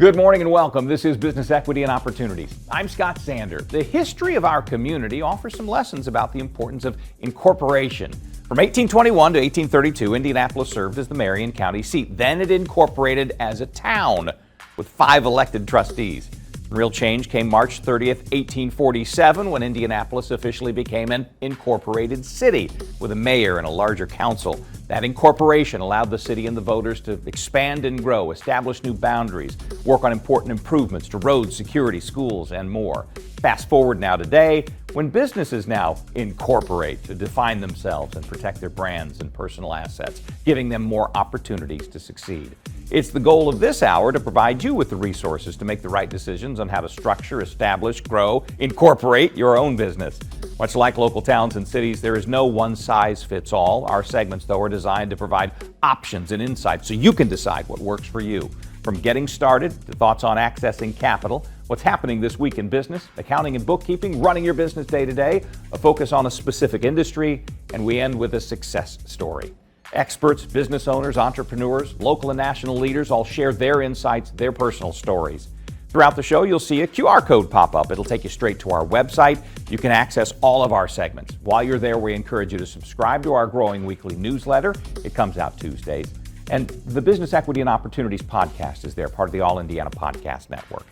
Good morning and welcome. This is Business Equity and Opportunities. I'm Scott Sander. The history of our community offers some lessons about the importance of incorporation. From 1821 to 1832, Indianapolis served as the Marion County seat. Then it incorporated as a town with 5 elected trustees. Real change came March 30th, 1847, when Indianapolis officially became an incorporated city with a mayor and a larger council. That incorporation allowed the city and the voters to expand and grow, establish new boundaries, work on important improvements to roads, security, schools, and more. Fast forward now today, when businesses now incorporate to define themselves and protect their brands and personal assets, giving them more opportunities to succeed. It's the goal of this hour to provide you with the resources to make the right decisions on how to structure, establish, grow, incorporate your own business. Much like local towns and cities, there is no one-size-fits-all. Our segments, though, are designed to provide options and insights so you can decide what works for you. From getting started to thoughts on accessing capital, what's happening this week in business, accounting and bookkeeping, running your business day to day, a focus on a specific industry, and we end with a success story. Experts, business owners, entrepreneurs, local and national leaders all share their insights, their personal stories. Throughout the show, you'll see a QR code pop up. It'll take you straight to our website. You can access all of our segments. While you're there, we encourage you to subscribe to our growing weekly newsletter. It comes out Tuesdays. And the Business Equity and Opportunities podcast is there, part of the All Indiana Podcast Network.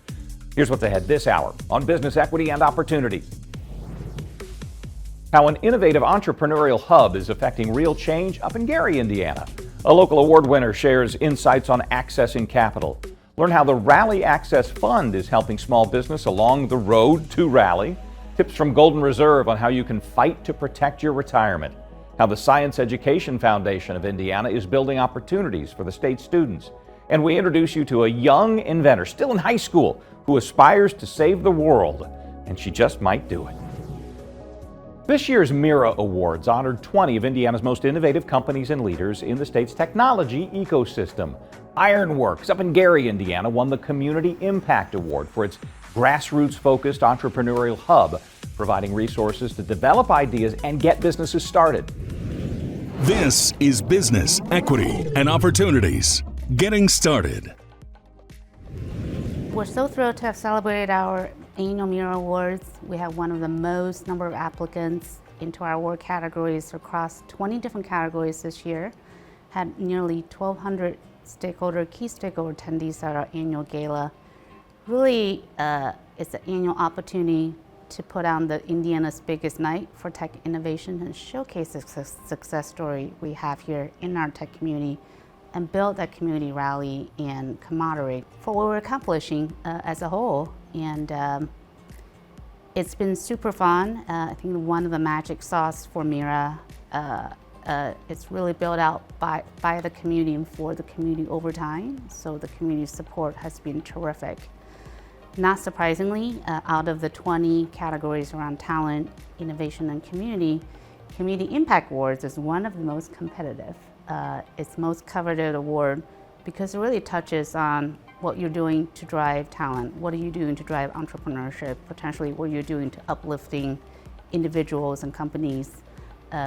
Here's what's ahead this hour on Business Equity and Opportunities. How an innovative entrepreneurial hub is affecting real change up in Gary, Indiana. A local award winner shares insights on accessing capital. Learn how the Rally Access Fund is helping small business along the road to Rally. Tips from Golden Reserve on how you can fight to protect your retirement. How the Science Education Foundation of Indiana is building opportunities for the state students. And we introduce you to a young inventor, still in high school, who aspires to save the world. And she just might do it. This year's Mira Awards honored 20 of Indiana's most innovative companies and leaders in the state's technology ecosystem. IronWorkz up in Gary, Indiana, won the Community Impact Award for its grassroots-focused entrepreneurial hub, providing resources to develop ideas and get businesses started. This is Business Equity and Opportunities. Getting started. We're so thrilled to have celebrated our annual Mira Awards. We have one of the most number of applicants into our award categories across 20 different categories this year. Had nearly 1,200 key stakeholder attendees at our annual gala. Really, it's an annual opportunity to put on the Indiana's biggest night for tech innovation and showcase the success story we have here in our tech community and build that community rally and camaraderie for what we're accomplishing as a whole. And it's been super fun. I think one of the magic sauce for Mira, it's really built out by the community and for the community over time. So the community support has been terrific. Not surprisingly, out of the 20 categories around talent, innovation, and community Impact Awards is one of the most competitive. It's most coveted award because it really touches on what you're doing to drive talent, what are you doing to drive entrepreneurship, potentially what you're doing to uplifting individuals and companies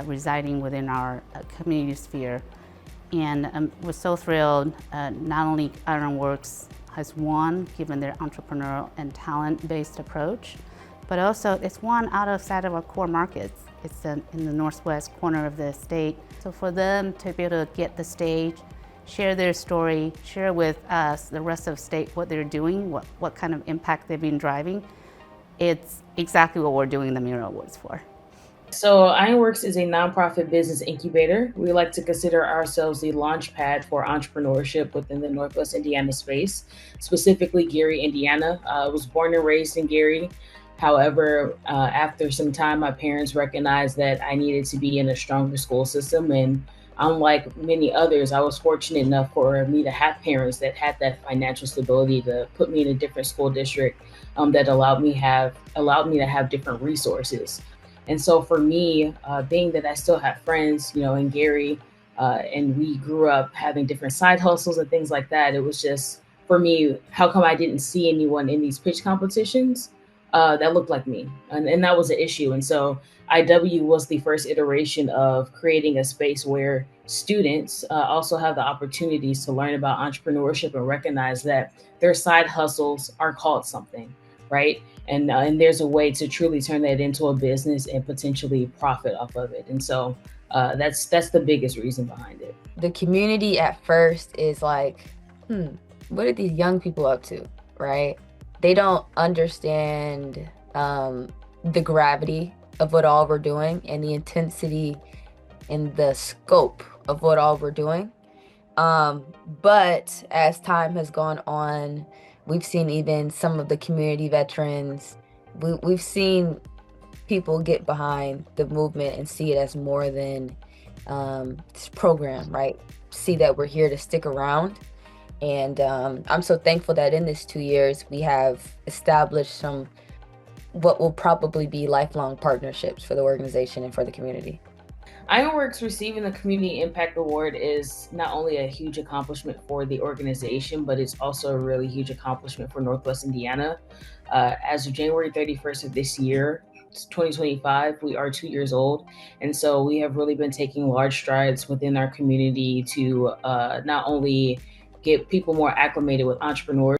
residing within our community sphere. And we're so thrilled, not only IronWorkz has won, given their entrepreneurial and talent-based approach, but also it's won outside of our core markets. It's in the northwest corner of the state. So for them to be able to get the stage, share their story, share with us, the rest of the state, what they're doing, what kind of impact they've been driving, it's exactly what we're doing the Mira Awards for. So IronWorkz is a nonprofit business incubator. We like to consider ourselves the launch pad for entrepreneurship within the Northwest Indiana space, specifically Gary, Indiana. I was born and raised in Gary. However, after some time, my parents recognized that I needed to be in a stronger school system. And unlike many others, I was fortunate enough for me to have parents that had that financial stability to put me in a different school district that allowed me to have different resources. And so for me, being that I still have friends, in Gary, and we grew up having different side hustles and things like that, it was just, for me, how come I didn't see anyone in these pitch competitions? that looked like me. And that was an issue. And so IW was the first iteration of creating a space where students also have the opportunities to learn about entrepreneurship and recognize that their side hustles are called something, right? And there's a way to truly turn that into a business and potentially profit off of it. And so that's the biggest reason behind it. The community at first is like, what are these young people up to, right? They don't understand the gravity of what all we're doing and the intensity and the scope of what all we're doing. But as time has gone on, we've seen even some of the community veterans, we've seen people get behind the movement and see it as more than this program, right? See that we're here to stick around. And I'm so thankful that in this 2 years, we have established some what will probably be lifelong partnerships for the organization and for the community. IronWorkz receiving the Community Impact Award is not only a huge accomplishment for the organization, but it's also a really huge accomplishment for Northwest Indiana. As of January 31st of this year, 2025, we are 2 years old. And so we have really been taking large strides within our community to not only get people more acclimated with entrepreneurs.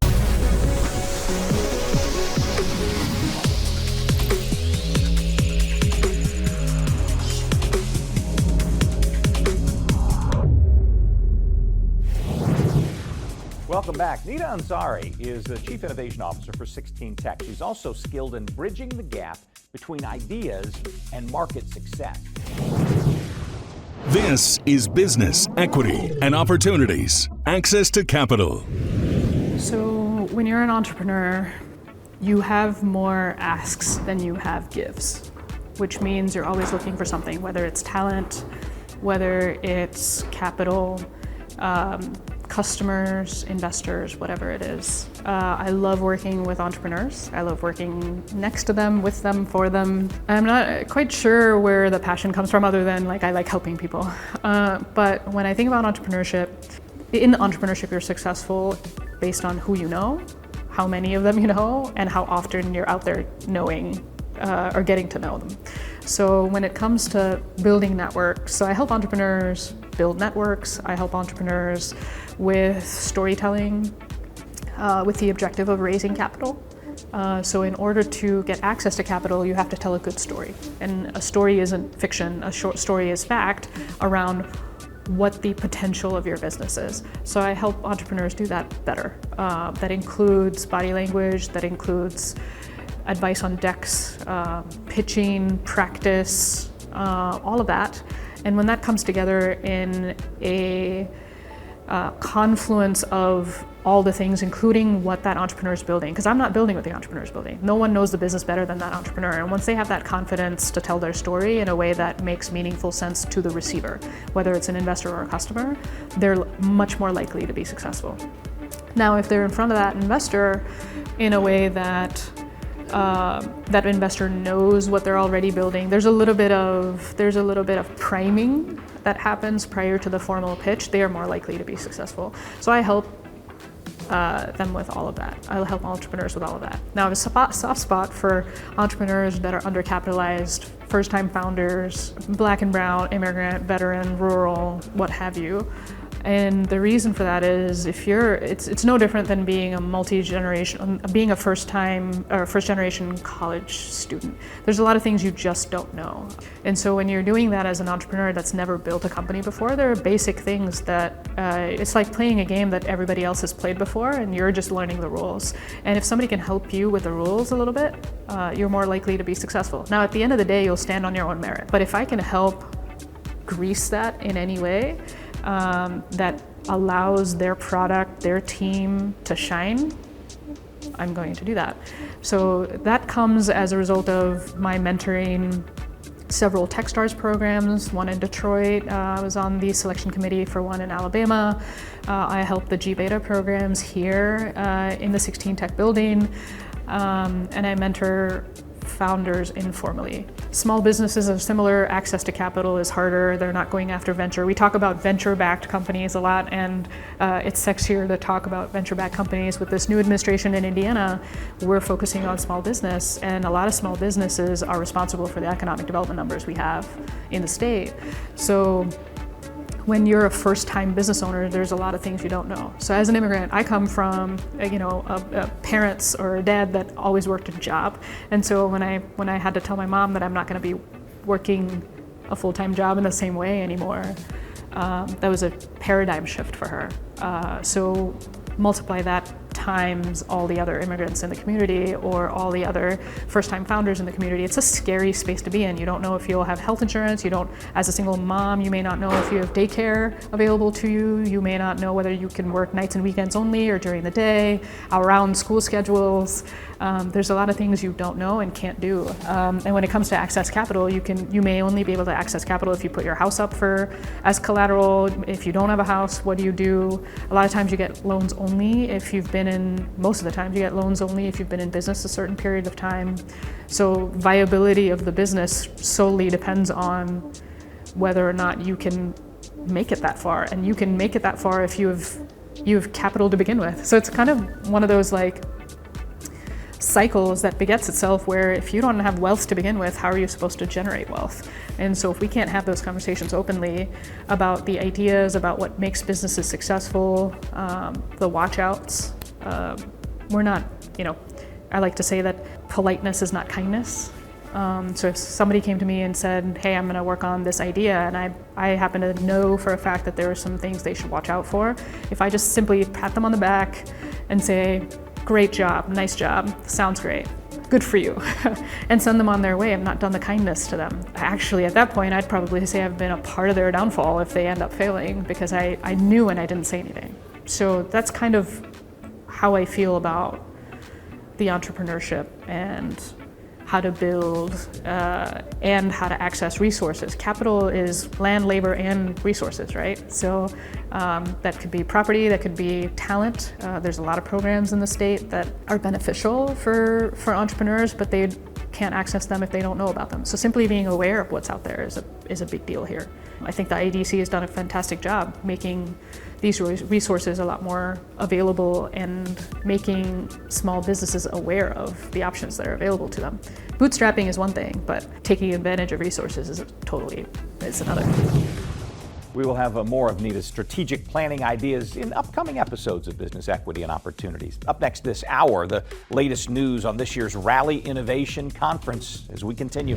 Welcome back. Nida Ansari is the Chief Innovation Officer for 16 Tech. She's also skilled in bridging the gap between ideas and market success. This is Business, Equity, and Opportunities. Access to capital. So when you're an entrepreneur, you have more asks than you have gives, which means you're always looking for something, whether it's talent, whether it's capital, customers, investors, whatever it is. I love working with entrepreneurs. I love working next to them, with them, for them. I'm not quite sure where the passion comes from other than I like helping people. But when I think about entrepreneurship, in entrepreneurship you're successful based on who you know, how many of them you know, and how often you're out there knowing or getting to know them. So when it comes to building networks, so I help entrepreneurs build networks. I help entrepreneurs with storytelling, with the objective of raising capital. So in order to get access to capital, you have to tell a good story. And a story isn't fiction, a short story is fact around what the potential of your business is. So I help entrepreneurs do that better. That includes body language, that includes advice on decks, pitching, practice, all of that. And when that comes together in a confluence of all the things, including what that entrepreneur is building, because I'm not building what the entrepreneur is building. No one knows the business better than that entrepreneur. And once they have that confidence to tell their story in a way that makes meaningful sense to the receiver, whether it's an investor or a customer, they're much more likely to be successful. Now, if they're in front of that investor in a way that that investor knows what they're already building, there's a little bit of priming that happens prior to the formal pitch, they are more likely to be successful. So I help them with all of that. I'll help entrepreneurs with all of that. Now, I have a soft spot for entrepreneurs that are undercapitalized, first-time founders, Black and brown, immigrant, veteran, rural, what have you. And the reason for that is it's no different than being being a first generation college student. There's a lot of things you just don't know. And so when you're doing that as an entrepreneur that's never built a company before, there are basic things that, it's like playing a game that everybody else has played before and you're just learning the rules. And if somebody can help you with the rules a little bit, you're more likely to be successful. Now, at the end of the day, you'll stand on your own merit. But if I can help grease that in any way, that allows their product, their team to shine, I'm going to do that. So that comes as a result of my mentoring several Techstars programs, one in Detroit. I was on the selection committee for one in Alabama. I helped the G-Beta programs here in the 16 Tech building. And I mentor founders informally. Small businesses are similar. Access to capital is harder. They're not going after venture. We talk about venture-backed companies a lot, and it's sexier to talk about venture-backed companies. With this new administration in Indiana, we're focusing on small business, and a lot of small businesses are responsible for the economic development numbers we have in the state. So when you're a first-time business owner, there's a lot of things you don't know. So as an immigrant, I come from, a parents or a dad that always worked a job. And so when I had to tell my mom that I'm not going to be working a full-time job in the same way anymore, that was a paradigm shift for her. So multiply that times all the other immigrants in the community or all the other first-time founders in the community. It's a scary space to be in. You don't know if you'll have health insurance. You don't, as a single mom, you may not know if you have daycare available to you. You may not know whether you can work nights and weekends only or during the day, around school schedules. There's a lot of things you don't know and can't do. And when it comes to access capital, you may only be able to access capital if you put your house up as collateral. If you don't have a house, what do you do? A lot of times you get loans only if you've been most of the time you get loans only if you've been in business a certain period of time. So viability of the business solely depends on whether or not you can make it that far. And you can make it that far if you have capital to begin with. So it's kind of one of those cycles that begets itself, where if you don't have wealth to begin with, how are you supposed to generate wealth? And so if we can't have those conversations openly about the ideas, about what makes businesses successful, the watch outs, we're not, I like to say that politeness is not kindness. So if somebody came to me and said, hey, I'm going to work on this idea, and I happen to know for a fact that there are some things they should watch out for, if I just simply pat them on the back and say, great job, nice job, sounds great, good for you, and send them on their way, I've not done the kindness to them. Actually, at that point, I'd probably say I've been a part of their downfall if they end up failing, because I knew and I didn't say anything. So that's kind of how I feel about the entrepreneurship and how to build and how to access resources. Capital is land, labor, and resources, right? So that could be property, that could be talent. There's a lot of programs in the state that are beneficial for entrepreneurs, but they can't access them if they don't know about them. So simply being aware of what's out there is a big deal here. I think the IDC has done a fantastic job making these resources a lot more available and making small businesses aware of the options that are available to them. Bootstrapping is one thing, but taking advantage of resources is another. We will have more of Nida's strategic planning ideas in upcoming episodes of Business Equity and Opportunities. Up next this hour, the latest news on this year's Rally Innovation Conference as we continue.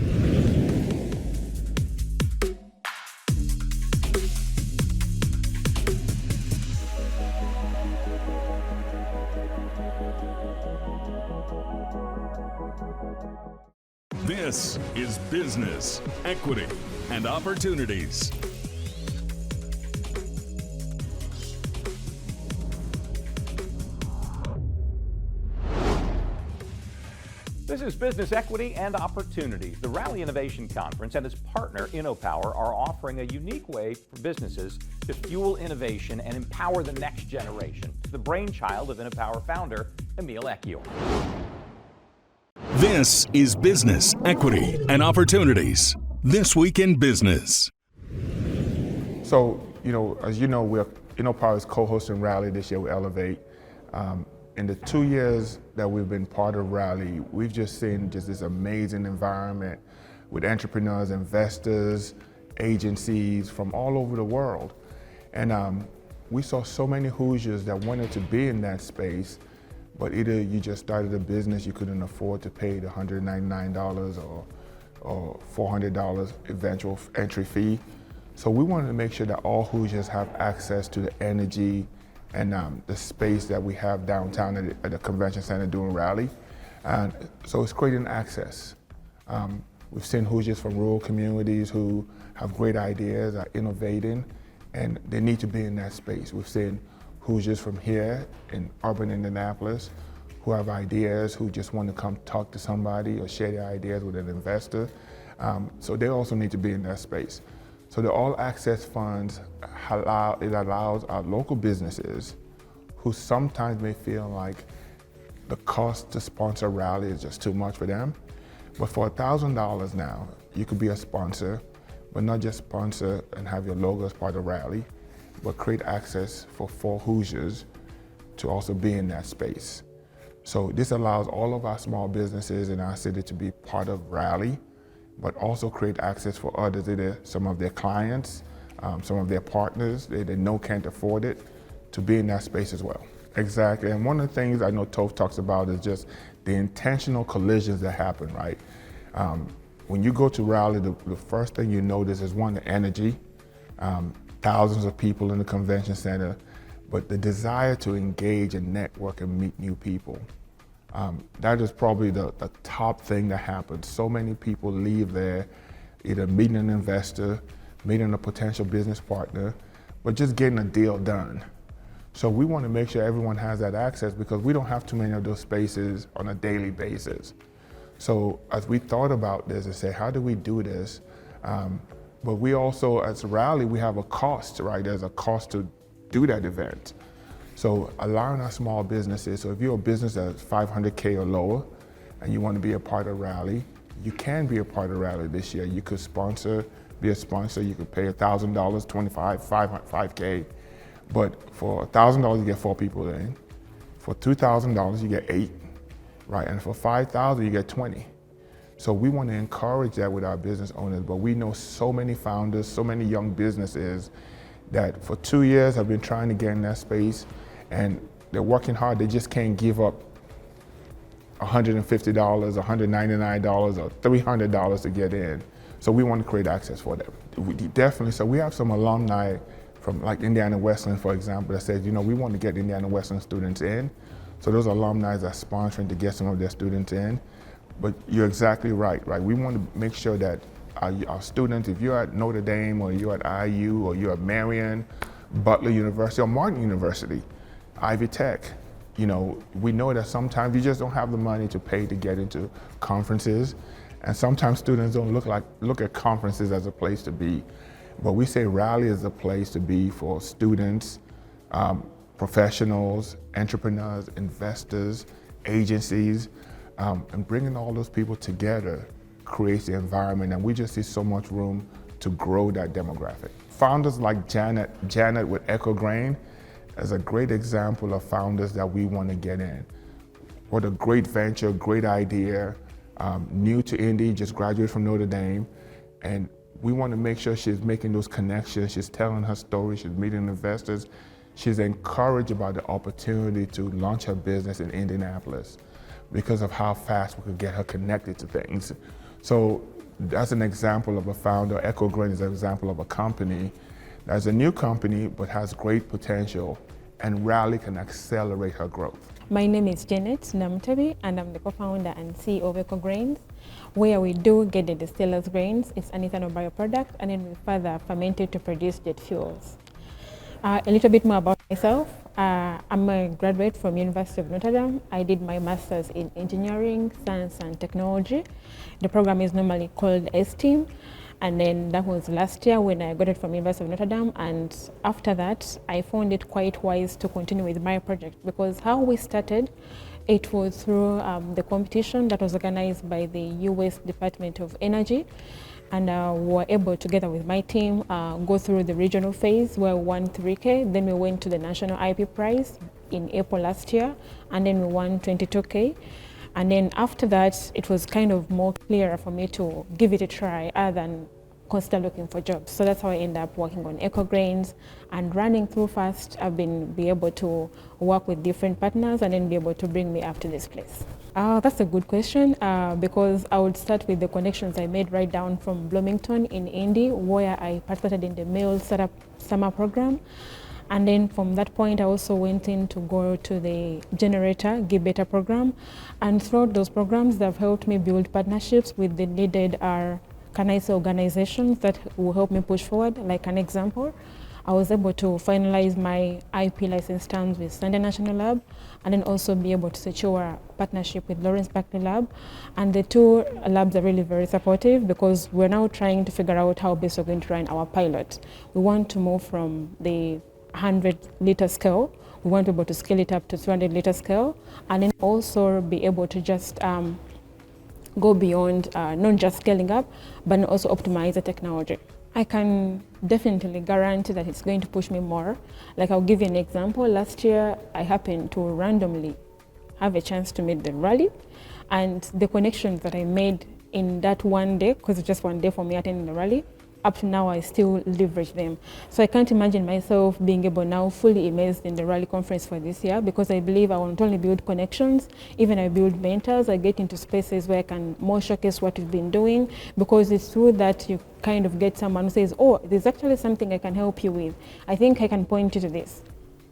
This is Business, Equity, and Opportunities. This is Business Equity and Opportunities. The Rally Innovation Conference and its partner, InnoPower, are offering a unique way for businesses to fuel innovation and empower the next generation. The brainchild of InnoPower founder, Emil Ekiyor. This is Business, Equity, and Opportunities. This Week in Business. So, as you know, InnoPower is co-hosting Rally this year with Elevate. In the 2 years that we've been part of Rally, we've just seen this amazing environment with entrepreneurs, investors, agencies from all over the world. And we saw so many Hoosiers that wanted to be in that space, but either you just started a business, you couldn't afford to pay the $199 or $400 eventual entry fee. So we wanted to make sure that all Hoosiers have access to the energy and the space that we have downtown at the convention center doing Rally. And so it's creating access. We've seen Hoosiers from rural communities who have great ideas, are innovating, and they need to be in that space. We've seen Hoosiers from here in urban Indianapolis who have ideas, who just want to come talk to somebody or share their ideas with an investor. So they also need to be in that space. So the All Access Funds, it allows our local businesses who sometimes may feel like the cost to sponsor Rally is just too much for them. But for $1,000 now, you could be a sponsor, but not just sponsor and have your logo as part of rally, but create access for 4 Hoosiers to also be in that space. So this allows all of our small businesses in our city to be part of rally, but also create access for others, either some of their clients, some of their partners, they know can't afford it, to be in that space as well. Exactly, and one of the things I know Toph talks about is just the intentional collisions that happen, right? When you go to rally, the first thing you notice is one, the energy, thousands of people in the convention center, but the desire to engage and network and meet new people. That is probably the top thing that happens. So many people leave there either meeting an investor, meeting a potential business partner, but just getting a deal done. So we want to make sure everyone has that access because we don't have too many of those spaces on a daily basis. So as we thought about this and say, how do we do this? But we also, as a rally, we have a cost, right? There's a cost to do that event. So allowing our small businesses, so if you're a business that's 500K or lower and you want to be a part of rally, you can be a part of rally this year. You could be a sponsor, you could pay $1,000, 25, 5K. But for $1,000, you get 4 people in. For $2,000, you get 8, right? And for $5,000, you get 20. So we want to encourage that with our business owners, but we know so many founders, so many young businesses that for 2 years have been trying to get in that space and they're working hard, they just can't give up $150, $199, or $300 to get in. So we want to create access for them. Definitely, so we have some alumni from like Indiana Wesleyan, for example, that says, we want to get Indiana Wesleyan students in. So those alumni are sponsoring to get some of their students in. But you're exactly right? We want to make sure that our students, if you're at Notre Dame or you're at IU or you're at Marion, Butler University or Martin University, Ivy Tech, we know that sometimes you just don't have the money to pay to get into conferences. And sometimes students don't look at conferences as a place to be. But we say rally is a place to be for students, professionals, entrepreneurs, investors, agencies, and bringing all those people together creates the environment, and we just see so much room to grow that demographic. Founders like Janet with EcoGrains is a great example of founders that we want to get in. What a great venture, great idea, new to Indy, just graduated from Notre Dame, and we want to make sure she's making those connections, she's telling her story, she's meeting investors, she's encouraged about the opportunity to launch her business in Indianapolis because of how fast we could get her connected to things. So that's an example of a founder. EcoGrains is an example of a company that's a new company but has great potential, and Rally can accelerate her growth. My name is Janet Namutebi, and I'm the co-founder and CEO of EcoGrains, where we do get the distillers grains. It's an ethanol bioproduct, and then we further ferment it to produce jet fuels. A little bit more about myself. I'm a graduate from University of Notre Dame. I did my master's in engineering, science and technology. The program is normally called STEAM. And then that was last year when I graduated from University of Notre Dame. And after that, I found it quite wise to continue with my project, because how we started, it was through the competition that was organized by the US Department of Energy. And we were able, together with my team, go through the regional phase where we won 3K. Then we went to the National IP Prize in April last year, and then we won 22K. And then after that, it was kind of more clearer for me to give it a try other than constantly looking for jobs. So that's how I ended up working on EcoGrains and running through fast. I've been able to work with different partners and then be able to bring me up to this place. That's a good question, because I would start with the connections I made right down from Bloomington in Indy, where I participated in the Male Startup Summer Program. And then from that point, I also went in to go to the Generator Give Better program. And throughout those programs, they've helped me build partnerships with the needed organizations that will help me push forward. Like an example, I was able to finalize my IP license terms with Sunday National Lab, and then also be able to secure a partnership with Lawrence Berkeley Lab. And the two labs are really very supportive, because we're now trying to figure out how best we're going to run our pilot. We want to move from the 100-liter scale. We want to be able to scale it up to 200-liter scale, and then also be able to just go beyond not just scaling up, but also optimize the technology. I can definitely guarantee that it's going to push me more. Like, I'll give you an example. Last year, I happened to randomly have a chance to meet the rally, and the connections that I made in that one day, because it's just one day for me attending the rally, up to now I still leverage them. So I can't imagine myself being able now fully immersed in the rally conference for this year, because I believe I will not only build connections, even I build mentors, I get into spaces where I can more showcase what we've been doing, because it's through that you kind of get someone who says, oh, there's actually something I can help you with. I think I can point you to this.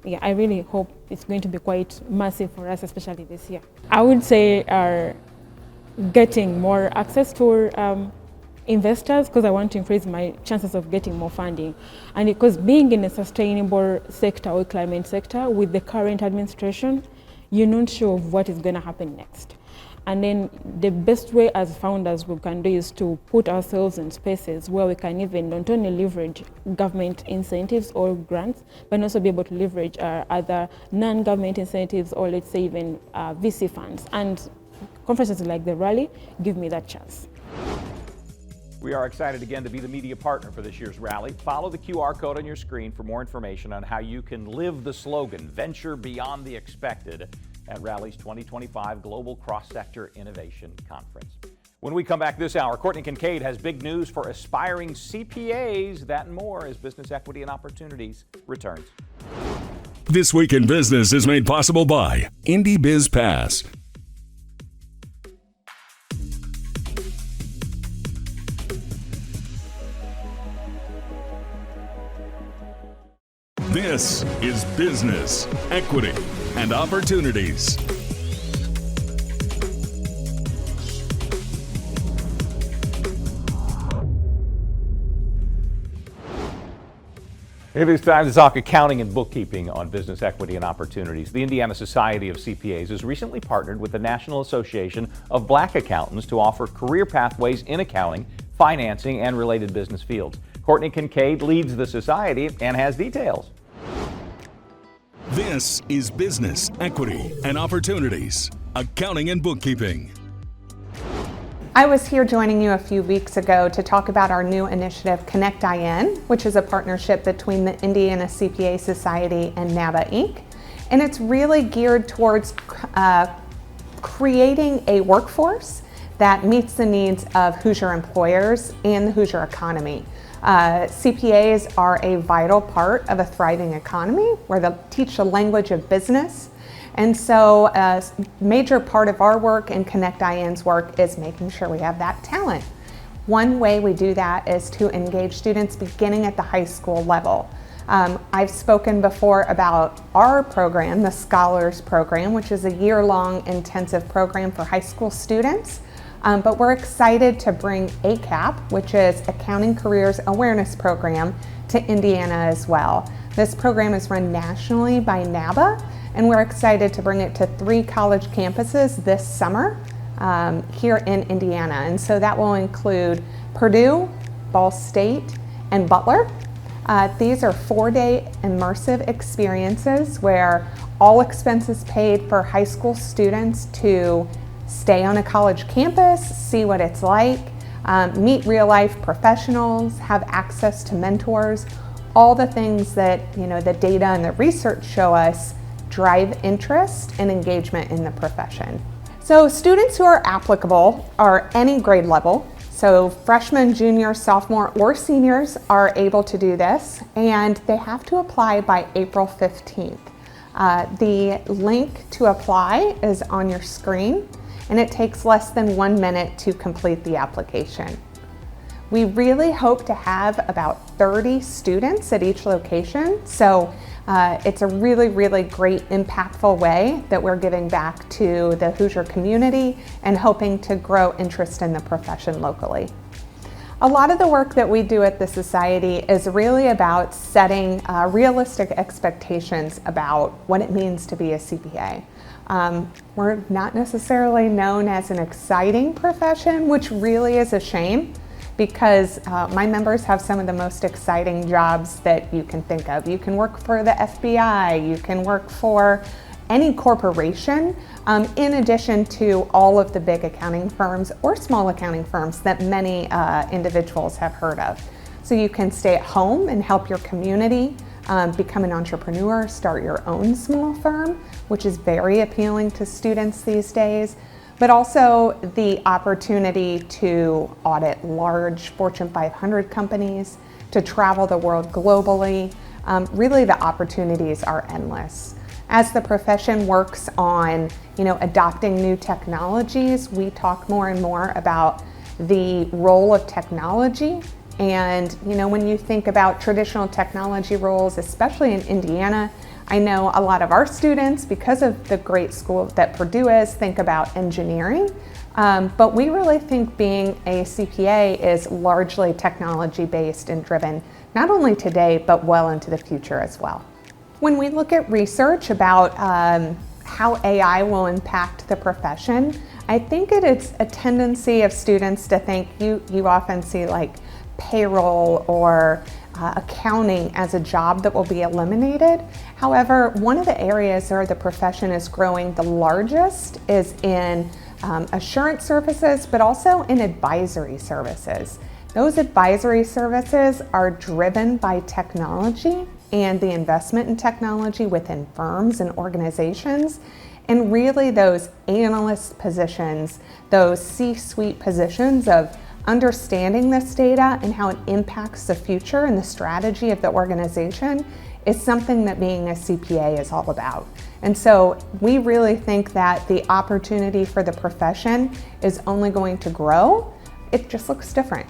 Yeah, I really hope it's going to be quite massive for us, especially this year. I would say getting more access to investors, because I want to increase my chances of getting more funding. And because being in a sustainable sector or climate sector with the current administration, you're not sure of what is going to happen next. And then the best way as founders we can do is to put ourselves in spaces where we can even not only leverage government incentives or grants, but also be able to leverage other non-government incentives, or let's say even VC funds. And conferences like the Rally give me that chance. We are excited again to be the media partner for this year's rally. Follow the QR code on your screen for more information on how you can live the slogan, Venture Beyond the Expected, at Rally's 2025 Global Cross-Sector Innovation Conference. When we come back this hour, Courtney Kincaid has big news for aspiring CPAs. That and more as Business Equity and Opportunities returns. This Week in Business is made possible by Indie Biz Pass. This is Business, Equity, and Opportunities. It is time to talk accounting and bookkeeping on Business Equity and Opportunities. The Indiana Society of CPAs has recently partnered with the National Association of Black Accountants to offer career pathways in accounting, financing, and related business fields. Courtney Kincaid leads the society and has details. This is Business, Equity, and Opportunities, Accounting and Bookkeeping. I was here joining you a few weeks ago to talk about our new initiative, Connect IN, which is a partnership between the Indiana CPA Society and NABA Inc. And it's really geared towards creating a workforce that meets the needs of Hoosier employers and the Hoosier economy. CPAs are a vital part of a thriving economy where they teach the language of business. And so a major part of our work and Connect IN's work is making sure we have that talent. One way we do that is to engage students beginning at the high school level. I've spoken before about our program, the Scholars Program, which is a year-long intensive program for high school students. But we're excited to bring ACAP, which is Accounting Careers Awareness Program, to Indiana as well. This program is run nationally by NABA, and we're excited to bring it to 3 college campuses this summer here in Indiana. And so that will include Purdue, Ball State, and Butler. These are 4-day immersive experiences where all expenses paid for high school students to stay on a college campus, see what it's like, meet real-life professionals, have access to mentors, all the things that the data and the research show us drive interest and engagement in the profession. So students who are applicable are any grade level. So freshmen, juniors, sophomore, or seniors are able to do this, and they have to apply by April 15th. The link to apply is on your screen, and it takes less than 1 minute to complete the application. We really hope to have about 30 students at each location, so it's a really, really great, impactful way that we're giving back to the Hoosier community and hoping to grow interest in the profession locally. A lot of the work that we do at the Society is really about setting realistic expectations about what it means to be a CPA. We're not necessarily known as an exciting profession, which really is a shame, because my members have some of the most exciting jobs that you can think of. You can work for the FBI, you can work for any corporation, in addition to all of the big accounting firms or small accounting firms that many individuals have heard of. So you can stay at home and help your community, become an entrepreneur, start your own small firm, which is very appealing to students these days, but also the opportunity to audit large Fortune 500 companies, to travel the world globally. Really, the opportunities are endless. As the profession works on, adopting new technologies, we talk more and more about the role of technology. And when you think about traditional technology roles, especially in Indiana, I know a lot of our students, because of the great school that Purdue is, think about engineering. But we really think being a CPA is largely technology-based and driven, not only today, but well into the future as well. When we look at research about how AI will impact the profession, I think it is a tendency of students to think, you often see like payroll or accounting as a job that will be eliminated. However, one of the areas where the profession is growing the largest is in assurance services, but also in advisory services. Those advisory services are driven by technology and the investment in technology within firms and organizations. And really those analyst positions, those C-suite positions of understanding this data and how it impacts the future and the strategy of the organization is something that being a CPA is all about. And so we really think that the opportunity for the profession is only going to grow. It just looks different.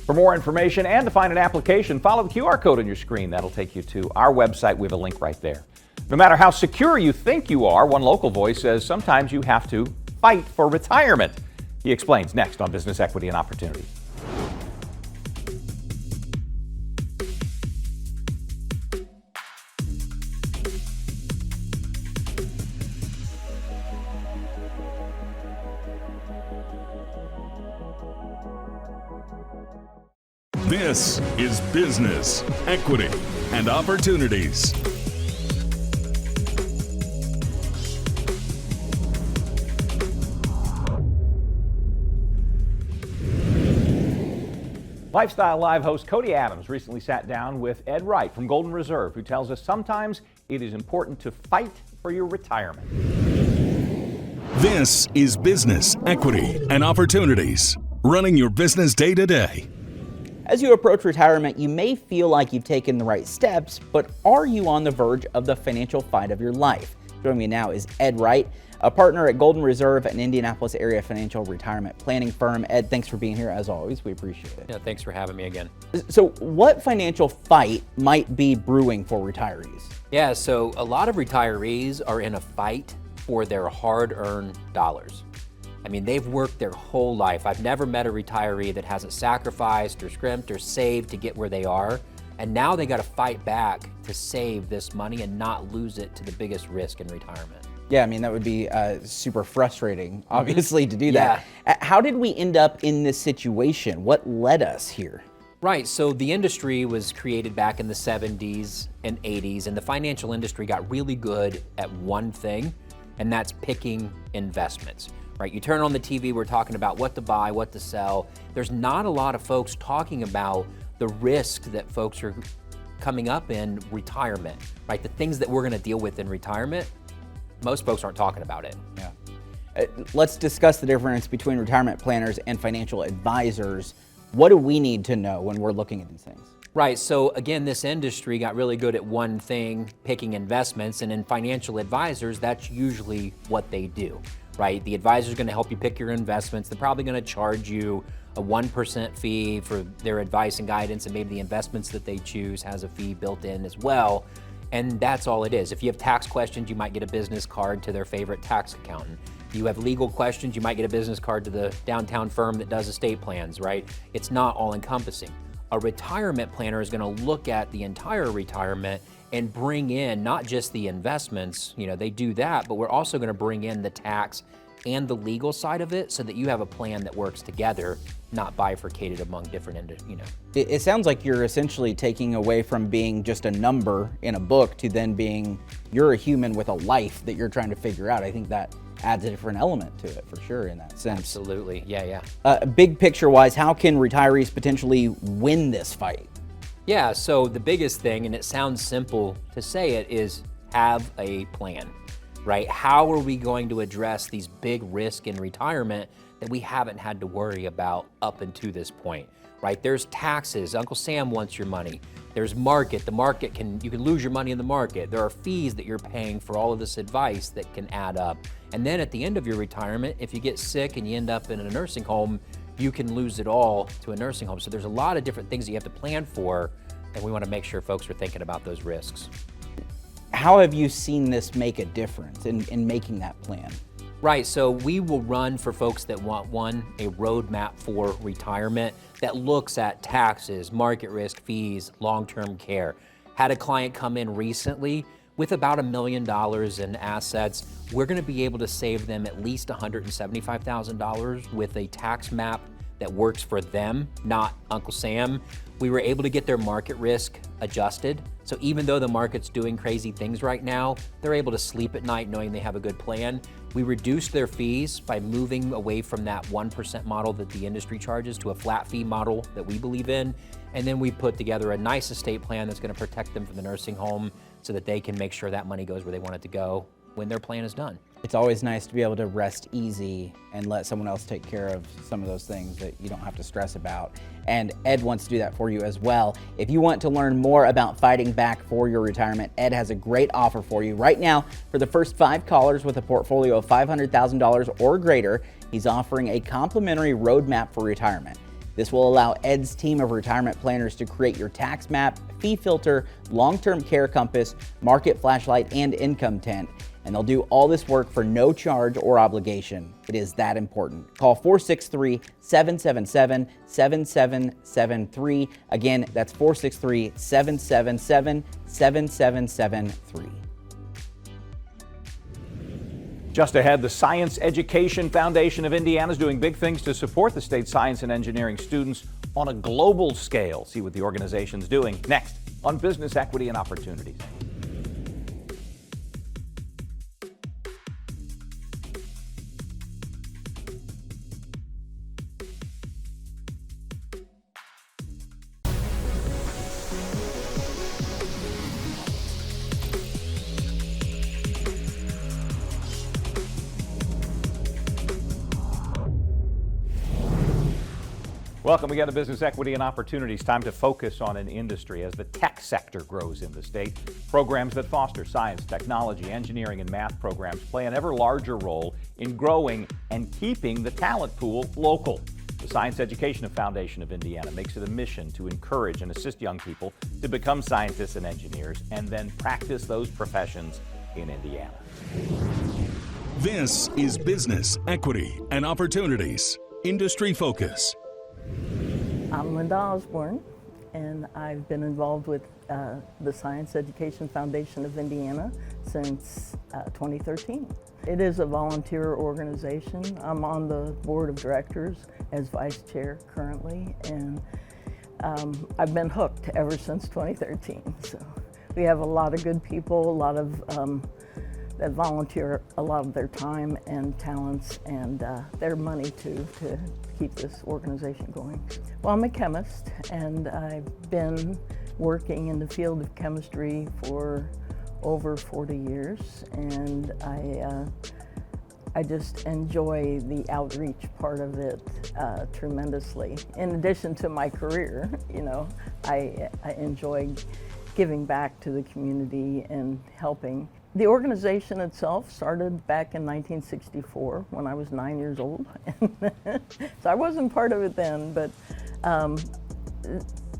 For more information and to find an application, follow the QR code on your screen. That'll take you to our website. We have a link right there. No matter how secure you think you are, one local voice says sometimes you have to fight for retirement. He explains next on Business Equity and Opportunity. This is Business, Equity, and Opportunities. Lifestyle Live host Cody Adams recently sat down with Ed Wright from Golden Reserve, who tells us sometimes it is important to fight for your retirement. This is Business, Equity, and Opportunities. Running your business day to day. As you approach retirement, you may feel like you've taken the right steps, but are you on the verge of the financial fight of your life? Joining me now is Ed Wright, a partner at Golden Reserve, an Indianapolis area financial retirement planning firm. Ed, thanks for being here as always. We appreciate it. Yeah, thanks for having me again. So what financial fight might be brewing for retirees? Yeah, so a lot of retirees are in a fight for their hard-earned dollars. I mean, they've worked their whole life. I've never met a retiree that hasn't sacrificed or scrimped or saved to get where they are. And now they got to fight back to save this money and not lose it to the biggest risk in retirement. Yeah, I mean, that would be super frustrating, obviously, to do that. How did we end up in this situation? What led us here? Right, so the industry was created back in the 70s and 80s, and the financial industry got really good at one thing, and that's picking investments. Right, you turn on the TV, we're talking about what to buy, what to sell. There's not a lot of folks talking about the risk that folks are coming up in retirement, right? The things that we're gonna deal with in retirement, most folks aren't talking about it. Yeah. Let's discuss the difference between retirement planners and financial advisors. What do we need to know when we're looking at these things? Right, so again, this industry got really good at one thing, picking investments, and in financial advisors, that's usually what they do. Right, the advisor's going to help you pick your investments. They're probably going to charge you a 1% fee for their advice and guidance, and maybe the investments that they choose has a fee built in as well. And that's all it is. If you have tax questions, you might get a business card to their favorite tax accountant. If you have legal questions, you might get a business card to the downtown firm that does estate plans, right? It's not all encompassing. A retirement planner is going to look at the entire retirement and bring in not just the investments, they do that, but we're also going to bring in the tax and the legal side of it so that you have a plan that works together, not bifurcated among different, It sounds like you're essentially taking away from being just a number in a book to then being, you're a human with a life that you're trying to figure out. I think that adds a different element to it for sure in that sense. Absolutely, yeah. Big picture wise, how can retirees potentially win this fight? Yeah, so the biggest thing, and it sounds simple to say it, is have a plan, right? How are we going to address these big risks in retirement that we haven't had to worry about up until this point, right? There's taxes. Uncle Sam wants your money. There's market. The market you can lose your money in the market. There are fees that you're paying for all of this advice that can add up. And then at the end of your retirement, if you get sick and you end up in a nursing home, you can lose it all to a nursing home. So there's a lot of different things that you have to plan for, and we want to make sure folks are thinking about those risks. How have you seen this make a difference in making that plan? Right, so we will run for folks that want a roadmap for retirement that looks at taxes, market risk, fees, long-term care. Had a client come in recently with about $1 million in assets. We're gonna be able to save them at least $175,000 with a tax map that works for them, not Uncle Sam. We were able to get their market risk adjusted. So even though the market's doing crazy things right now, they're able to sleep at night knowing they have a good plan. We reduced their fees by moving away from that 1% model that the industry charges to a flat fee model that we believe in. And then we put together a nice estate plan that's gonna protect them from the nursing home so that they can make sure that money goes where they want it to go when their plan is done. It's always nice to be able to rest easy and let someone else take care of some of those things that you don't have to stress about. And Ed wants to do that for you as well. If you want to learn more about fighting back for your retirement, Ed has a great offer for you. Right now, for the first 5 callers with a portfolio of $500,000 or greater, he's offering a complimentary roadmap for retirement. This will allow Ed's team of retirement planners to create your tax map, fee filter, long-term care compass, market flashlight, and income tent. And they'll do all this work for no charge or obligation. It is that important. Call 463-777-7773. Again, that's 463-777-7773. Just ahead, the Science Education Foundation of Indiana is doing big things to support the state's science and engineering students on a global scale. See what the organization's doing next on Business Equity and Opportunities. Welcome again to Business Equity and Opportunities. Time to focus on an industry as the tech sector grows in the state. Programs that foster science, technology, engineering, and math programs play an ever larger role in growing and keeping the talent pool local. The Science Education Foundation of Indiana makes it a mission to encourage and assist young people to become scientists and engineers and then practice those professions in Indiana. This is Business Equity and Opportunities. Industry Focus. I'm Linda Osborne, and I've been involved with the Science Education Foundation of Indiana since 2013. It is a volunteer organization. I'm on the board of directors as vice chair currently, and I've been hooked ever since 2013. So we have a lot of good people, a lot of that volunteer a lot of their time and talents and their money to keep this organization going. Well, I'm a chemist, and I've been working in the field of chemistry for over 40 years, and I just enjoy the outreach part of it tremendously. In addition to my career, you know, I enjoy giving back to the community and helping. The organization itself started back in 1964 when I was 9 years old. So I wasn't part of it then, but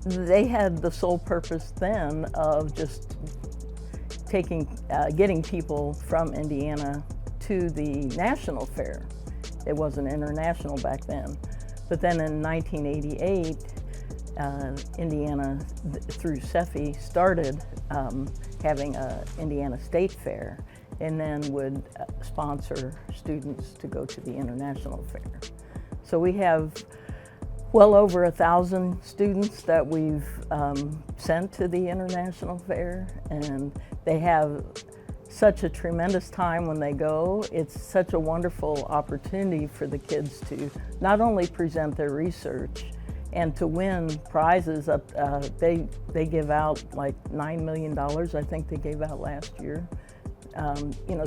they had the sole purpose then of just getting people from Indiana to the national fair. It wasn't international back then. But then in 1988, Indiana, through CEFI, started having an Indiana State Fair and then would sponsor students to go to the international fair. So we have well over 1,000 students that we've sent to the international fair, and they have such a tremendous time when they go. It's such a wonderful opportunity for the kids to not only present their research and to win prizes. They give out like $9 million, I think they gave out last year.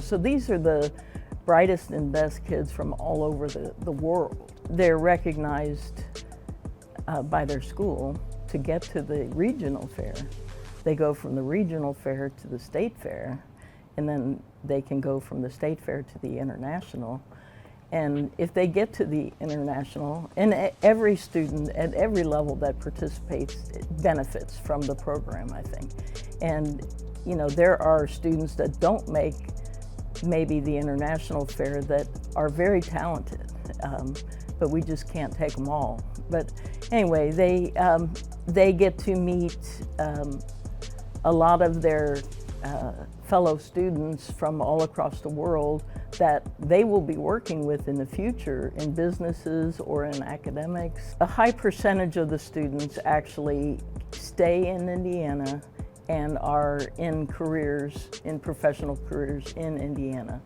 So these are the brightest and best kids from all over the world. They're recognized by their school to get to the regional fair. They go from the regional fair to the state fair, and then they can go from the state fair to the international. And if they get to the international, and every student at every level that participates benefits from the program, I think. And there are students that don't make maybe the international fair that are very talented, but we just can't take them all. But anyway, they get to meet a lot of their fellow students from all across the world that they will be working with in the future in businesses or in academics. A high percentage of the students actually stay in Indiana and are in careers, in professional careers in Indiana.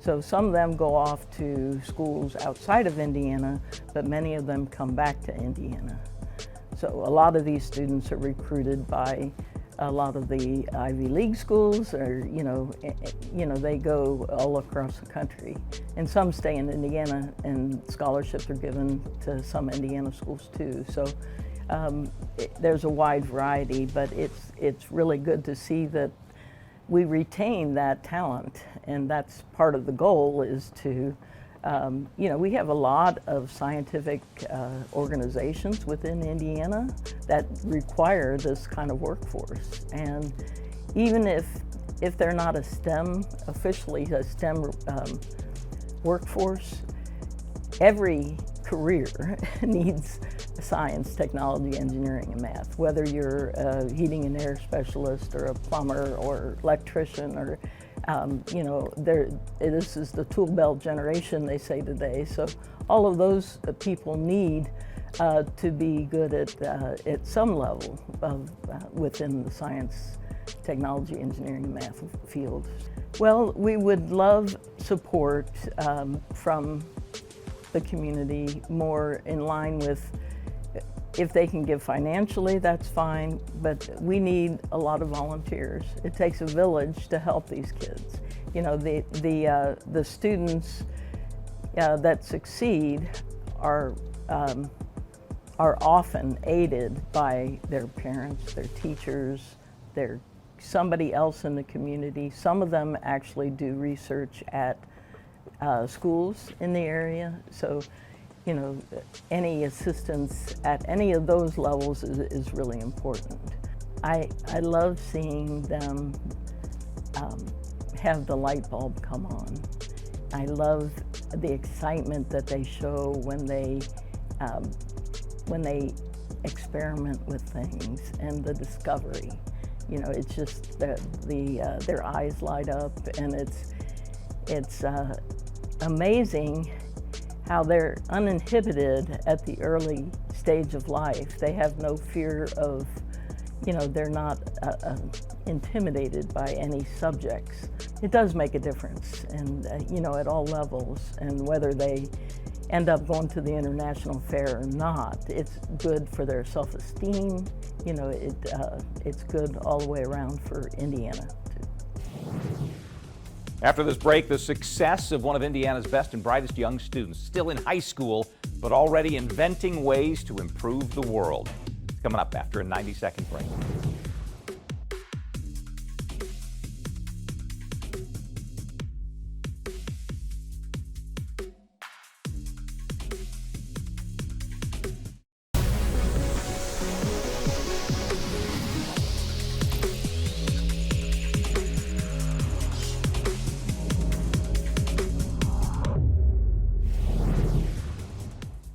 So some of them go off to schools outside of Indiana, but many of them come back to Indiana. So a lot of these students are recruited by a lot of the Ivy League schools, or they go all across the country. And some stay in Indiana, and scholarships are given to some Indiana schools too. So there's a wide variety, but it's really good to see that we retain that talent, and that's part of the goal, is to we have a lot of scientific organizations within Indiana that require this kind of workforce. And even if they're not officially a STEM workforce, every career needs science, technology, engineering, and math. Whether you're a heating and air specialist or a plumber or electrician, or this is the tool belt generation, they say today. So all of those people need to be good at some level within the science, technology, engineering, and math field. Well, we would love support from the community, more in line with, if they can give financially, that's fine, but we need a lot of volunteers. It takes a village to help these kids. The students that succeed are often aided by their parents, their teachers, somebody else in the community. Some of them actually do research at schools in the area. So, any assistance at any of those levels is really important. I love seeing them have the light bulb come on. I love the excitement that they show when they experiment with things, and the discovery. It's just their eyes light up, and it's amazing how they're uninhibited at the early stage of life. They have no fear of, they're not intimidated by any subjects. It does make a difference, and at all levels, and whether they end up going to the international fair or not, it's good for their self-esteem. It's good all the way around for Indiana too. After this break, the success of one of Indiana's best and brightest young students, still in high school, but already inventing ways to improve the world. Coming up after a 90-second break.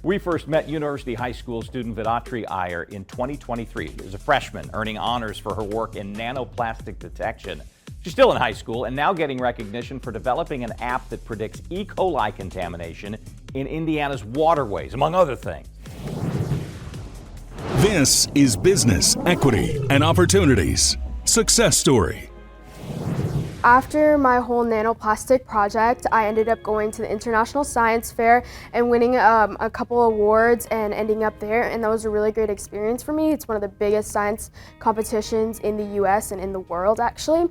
We first met University High School student Vidatri Iyer in 2023. As a freshman, earning honors for her work in nanoplastic detection. She's still in high school and now getting recognition for developing an app that predicts E. coli contamination in Indiana's waterways, among other things. This is Business, Equity, and Opportunities. Success Story. After my whole nanoplastic project, I ended up going to the International Science Fair and winning a couple awards and ending up there, and that was a really great experience for me. It's one of the biggest science competitions in the US and in the world, actually.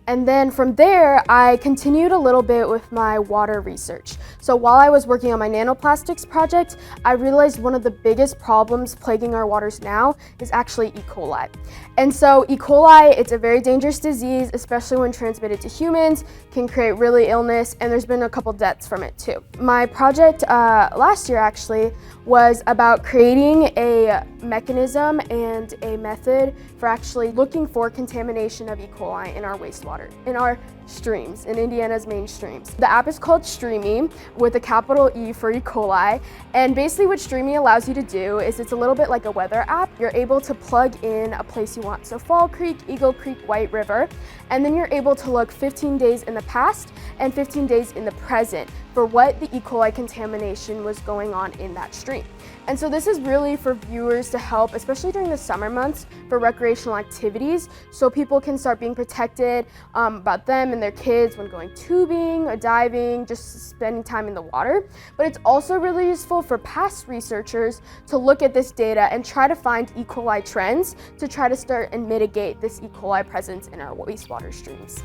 And then from there, I continued a little bit with my water research. So while I was working on my nanoplastics project, I realized one of the biggest problems plaguing our waters now is actually E. coli. And so E. coli, it's a very dangerous disease, especially when transmitted to humans, can create really illness, and there's been a couple deaths from it too. My project last year actually was about creating a mechanism and a method for actually looking for contamination of E. coli in our wastewater, in our streams, in Indiana's main streams. The app is called Streamy with a capital E for E. coli, and basically what Streamy allows you to do is it's a little bit like a weather app. You're able to plug in a place you want, so Fall Creek, Eagle Creek, White River, and then you're able to look 15 days in the past and 15 days in the present for what the E. coli contamination was going on in that stream. And so this is really for viewers to help, especially during the summer months, for recreational activities, so people can start being protected about them and their kids when going tubing or diving, just spending time in the water. But it's also really useful for past researchers to look at this data and try to find E. coli trends to try to start and mitigate this E. coli presence in our wastewater streams.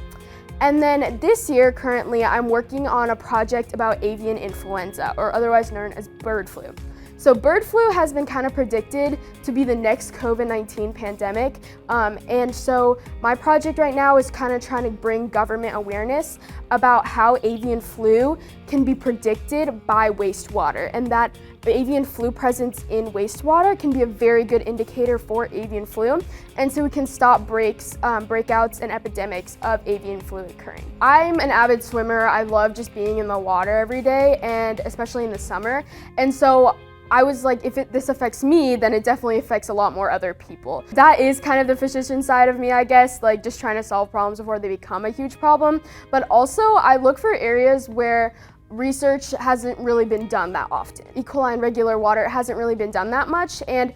And then this year, currently, I'm working on a project about avian influenza, or otherwise known as bird flu. So bird flu has been kind of predicted to be the next COVID-19 pandemic. And so my project right now is kind of trying to bring government awareness about how avian flu can be predicted by wastewater, and that the avian flu presence in wastewater can be a very good indicator for avian flu. And so we can stop breakouts and epidemics of avian flu occurring. I'm an avid swimmer. I love just being in the water every day, and especially in the summer. And so I was like, if this affects me, then it definitely affects a lot more other people. That is kind of the physician side of me, I guess, like just trying to solve problems before they become a huge problem. But also I look for areas where research hasn't really been done that often. E. coli in regular water hasn't really been done that much, and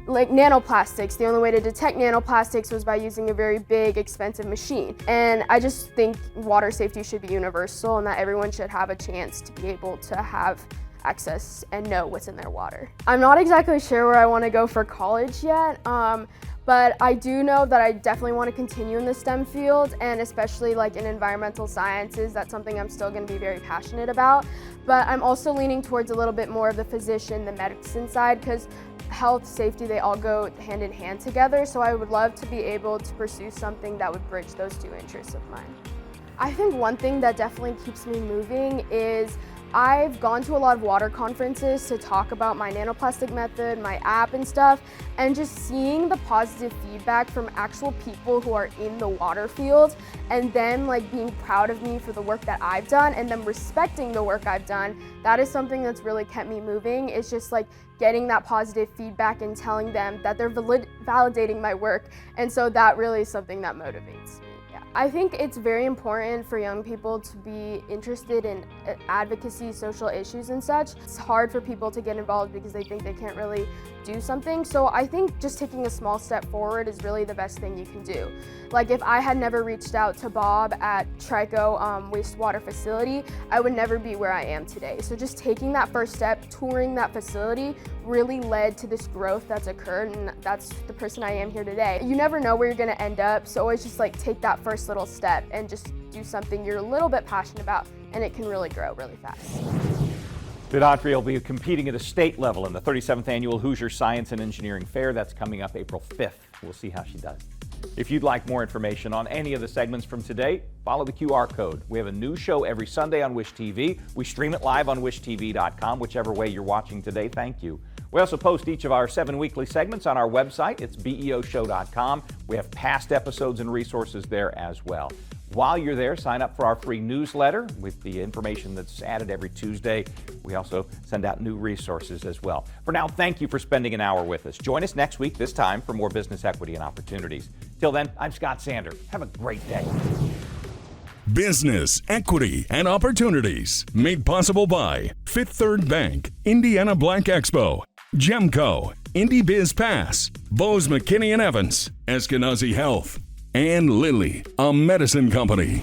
like nanoplastics, the only way to detect nanoplastics was by using a very big, expensive machine. And I just think water safety should be universal, and that everyone should have a chance to be able to have access and know what's in their water. I'm not exactly sure where I want to go for college yet, but I do know that I definitely want to continue in the STEM field, and especially like in environmental sciences. That's something I'm still going to be very passionate about. But I'm also leaning towards a little bit more of the physician, the medicine side, because health, safety, they all go hand in hand together. So I would love to be able to pursue something that would bridge those two interests of mine. I think one thing that definitely keeps me moving is I've gone to a lot of water conferences to talk about my nanoplastic method, my app and stuff, and just seeing the positive feedback from actual people who are in the water field, and them like being proud of me for the work that I've done and them respecting the work I've done, that is something that's really kept me moving. It's just like getting that positive feedback and telling them that they're validating my work, and so that really is something that motivates me. I think it's very important for young people to be interested in advocacy, social issues and such. It's hard for people to get involved because they think they can't really do something. So I think just taking a small step forward is really the best thing you can do. Like if I had never reached out to Bob at Trico wastewater facility, I would never be where I am today. So just taking that first step, touring that facility, really led to this growth that's occurred, and that's the person I am here today. You never know where you're gonna end up, so always just like take that first little step and just do something you're a little bit passionate about, and it can really grow really fast. Nida will be competing at a state level in the 37th Annual Hoosier Science and Engineering Fair. That's coming up April 5th. We'll see how she does. If you'd like more information on any of the segments from today, follow the QR code. We have a new show every Sunday on Wish TV. We stream it live on wishtv.com, whichever way you're watching today. Thank you. We also post each of our 7 weekly segments on our website. It's beoshow.com. We have past episodes and resources there as well. While you're there, sign up for our free newsletter with the information that's added every Tuesday. We also send out new resources as well. For now, thank you for spending an hour with us. Join us next week, this time, for more business equity and opportunities. Till then, I'm Scott Sander. Have a great day. Business, Equity, and Opportunities. Made possible by Fifth Third Bank, Indiana Black Expo, Gemco, IndyBiz Pass, Bose McKinney & Evans, Eskenazi Health, and Lilly, a medicine company.